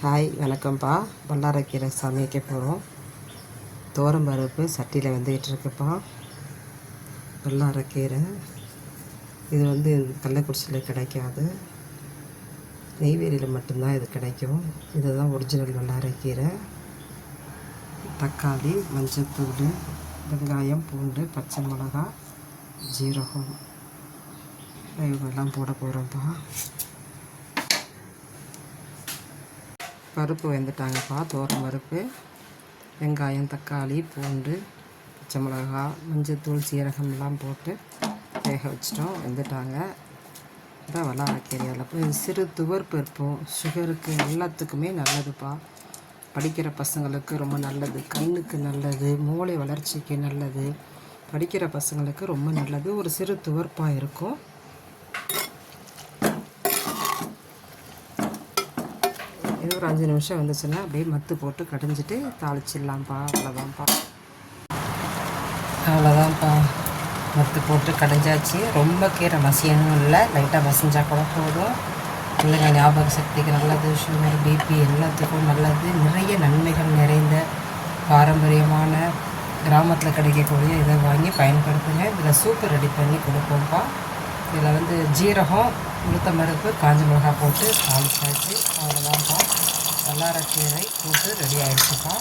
Hi வணக்கம்ப்பா. வல்லாரைக்கீரை சமைக்க போகிறோம். பருப்பு சட்டியில் வந்துக்கிட்டு இருக்குப்பா. வல்லாரைக்கீரை இது கள்ளக்குறிச்சியில் கிடைக்காது, நெய்வேலியில் மட்டும்தான் இது கிடைக்கும். இதுதான் ஒரிஜினல் வல்லாரைக்கீரை. தக்காளி, மஞ்சத்தூள், வெங்காயம், பூண்டு, பச்சை மிளகா, ஜீரகம் இவங்கெல்லாம் போட போகிறோம்ப்பா. பருப்பு வெந்துட்டாங்கப்பா. பருப்பு, வெங்காயம், தக்காளி, பூண்டு, பச்சை மிளகா, மஞ்சத்தூள், சீரகம்லாம் போட்டு வேக வச்சிட்டோம். வெந்துட்டாங்க. இதான் வல்லாரைக்கீரையில் போய் சிறு துவர்பருப்பும் சுகருக்கு எல்லாத்துக்குமே நல்லதுப்பா. படிக்கிற பசங்களுக்கு ரொம்ப நல்லது, கண்ணுக்கு நல்லது, மூளை வளர்ச்சிக்கு நல்லது. படிக்கிற பசங்களுக்கு ரொம்ப நல்லது. ஒரு சிறு துவர்ப்பாக இருக்கும். இது ஒரு 5 நிமிஷம் வந்துச்சுன்னா அப்படியே மத்து போட்டு கடைஞ்சிட்டு தாளிச்சிடலாம்ப்பா. அவ்வளோதான்ப்பா. மத்து போட்டு கடைஞ்சாச்சு. ரொம்ப கீரை மசியணும் இல்லை, லைட்டாக மசிஞ்சா கூட போதும். பிள்ளைங்க ஞாபக சக்திக்கு நல்லது, சுகர், பிபி எல்லாத்துக்கும் நல்லது. நிறைய நன்மைகள் நிறைந்த பாரம்பரியமான கிராமத்தில் கிடைக்கக்கூடிய இதை வாங்கி பயன்படுத்துங்க. இதில் சூப்பு ரெடி பண்ணி கொடுப்போம்ப்பா. இதில் ஜீரகம், உளுத்தம்பருப்பு, காஞ்ச மிளகா போட்டு தாளிச்சாச்சு. அவ்வளோதான்ப்பா. வல்லாரைக்கீரை போட்டு ரெடி ஆகிடுச்சுப்பா.